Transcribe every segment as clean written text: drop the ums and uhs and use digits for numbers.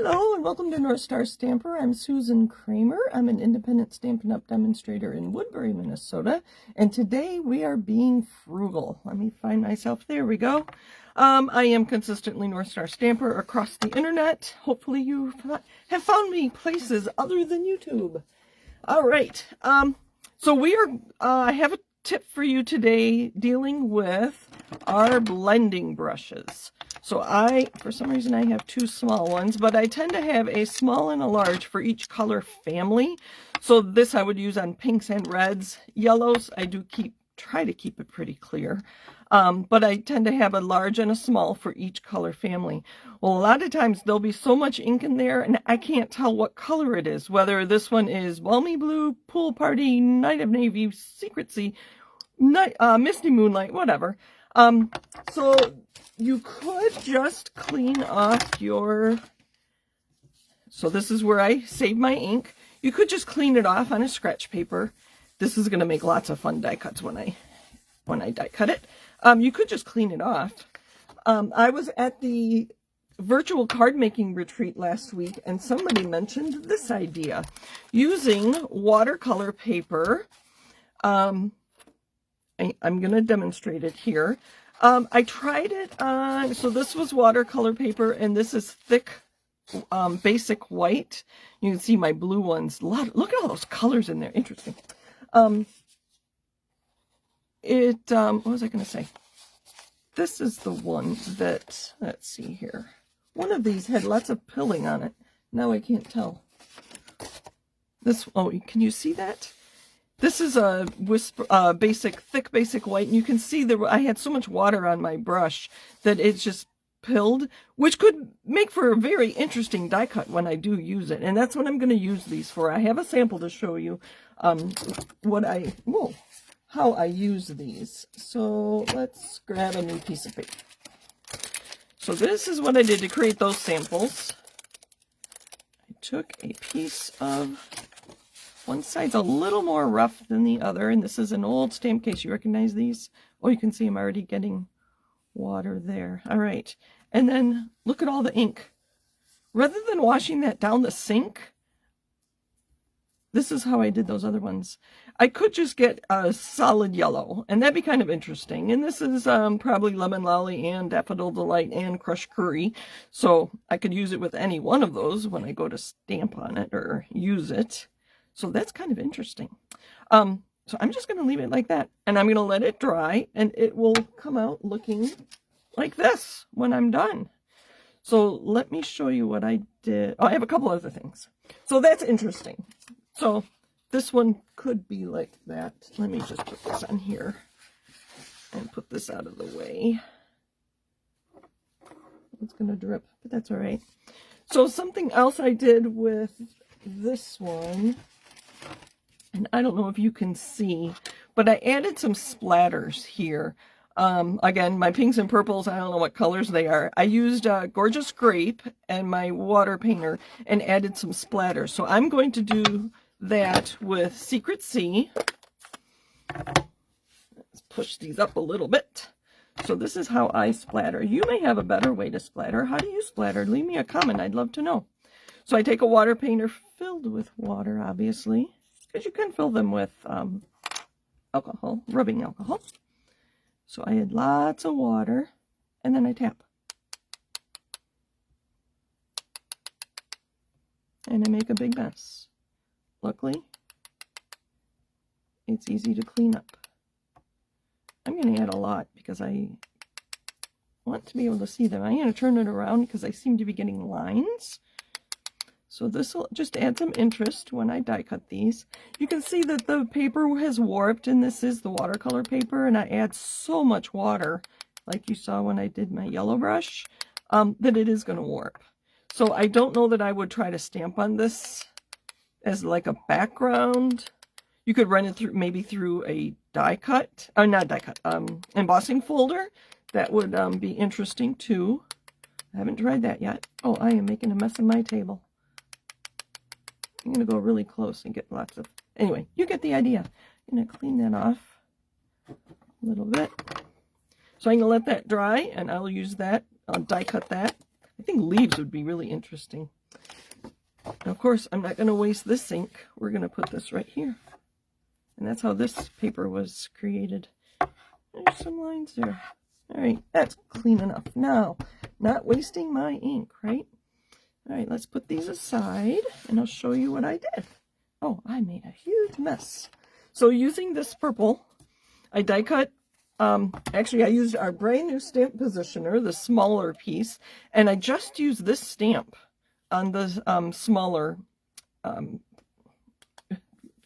Hello and welcome to North Star Stamper. I'm Susan Kramer. I'm an independent Stampin' Up! Demonstrator in Woodbury, Minnesota. And today we are being frugal. Let me find myself. There we go. I am consistently North Star Stamper across the internet. Hopefully you have found me places other than YouTube. All right. I have a tip for you today dealing with our blending brushes. So for some reason I have two small ones, but I tend to have a small and a large for each color family. So this I would use on pinks and reds. Yellows, I do try to keep it pretty clear. But I tend to have a large and a small for each color family. Well, a lot of times there'll be so much ink in there and I can't tell what color it is, whether this one is balmy blue, pool party, night of navy, secret sea, misty moonlight, whatever. So you could just clean off so this is where I save my ink. You could just clean it off on a scratch paper. This is going to make lots of fun die cuts when I die cut it. You could just clean it off. I was at the virtual card making retreat last week and somebody mentioned this idea. Using watercolor paper. I'm going to demonstrate it here. I tried it on, so this was watercolor paper and this is thick basic white. You can see my blue ones. Look at all those colors in there. Interesting. What was I going to say? This is the one that, let's see here. One of these had lots of pilling on it. Now I can't tell. Can you see that? This is a thick basic white, and you can see that I had so much water on my brush that it's just pilled, which could make for a very interesting die cut when I do use it. And that's what I'm going to use these for. I have a sample to show you how I use these. So let's grab a new piece of paper. So this is what I did to create those samples. I took a piece of... One side's a little more rough than the other, and this is an old stamp case. You recognize these? Oh, you can see I'm already getting water there. All right. And then look at all the ink. Rather than washing that down the sink, this is how I did those other ones. I could just get a solid yellow, and that'd be kind of interesting. And this is probably Lemon Lolly and Daffodil Delight and Crushed Curry. So I could use it with any one of those when I go to stamp on it or use it. So that's kind of interesting. So I'm just going to leave it like that. And I'm going to let it dry. And it will come out looking like this when I'm done. So let me show you what I did. Oh, I have a couple other things. So that's interesting. So this one could be like that. Let me just put this on here. And put this out of the way. It's going to drip, but that's all right. So something else I did with this one... And I don't know if you can see, but I added some splatters here. Again, my pinks and purples, I don't know what colors they are. I used Gorgeous Grape and my water painter and added some splatters. So I'm going to do that with Secret Sea. Let's push these up a little bit. So this is how I splatter. You may have a better way to splatter. How do you splatter? Leave me a comment. I'd love to know. So I take a water painter filled with water, obviously. Because you can fill them with alcohol, rubbing alcohol. So I add lots of water, and then I tap. And I make a big mess. Luckily, it's easy to clean up. I'm going to add a lot because I want to be able to see them. I'm going to turn it around because I seem to be getting lines. So this will just add some interest when I die cut these. You can see that the paper has warped, and this is the watercolor paper, and I add so much water, like you saw when I did my yellow brush, that it is going to warp. So I don't know that I would try to stamp on this as like a background. You could run it through maybe through a die cut, or not die cut, embossing folder. That would be interesting too. I haven't tried that yet. Oh, I am making a mess of my table. I'm going to go really close and get lots of... Anyway, you get the idea. I'm going to clean that off a little bit. So I'm going to let that dry, and I'll use that. I'll die cut that. I think leaves would be really interesting. And of course, I'm not going to waste this ink. We're going to put this right here. And that's how this paper was created. There's some lines there. All right, that's clean enough. Now, not wasting my ink, right? All right, let's put these aside, and I'll show you what I did. Oh, I made a huge mess. So using this purple, I die cut. Actually, I used our brand new stamp positioner, the smaller piece, and I just used this stamp on the smaller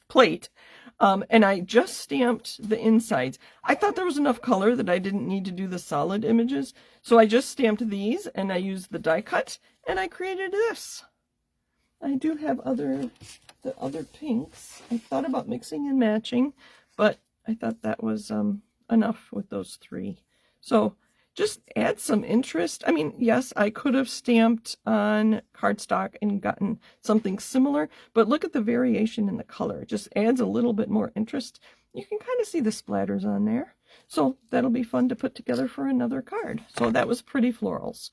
plate. And I just stamped the insides. I thought there was enough color that I didn't need to do the solid images. So I just stamped these, and I used the die cut, and I created this. I do have the other pinks. I thought about mixing and matching, but I thought that was enough with those three. So just add some interest. I mean, yes, I could have stamped on cardstock and gotten something similar, but look at the variation in the color. It just adds a little bit more interest. You can kind of see the splatters on there. So that'll be fun to put together for another card. So that was Pretty Florals.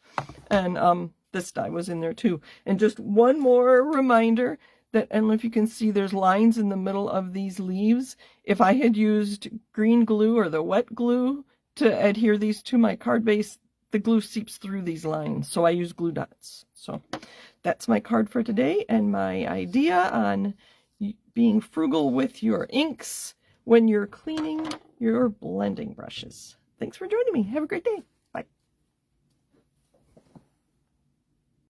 And this die was in there too. And just one more reminder that, I don't know if you can see, there's lines in the middle of these leaves. If I had used green glue or the wet glue to adhere these to my card base, the glue seeps through these lines, so I use glue dots. So that's my card for today, and my idea on being frugal with your inks when you're cleaning your blending brushes. Thanks for joining me. Have a great day.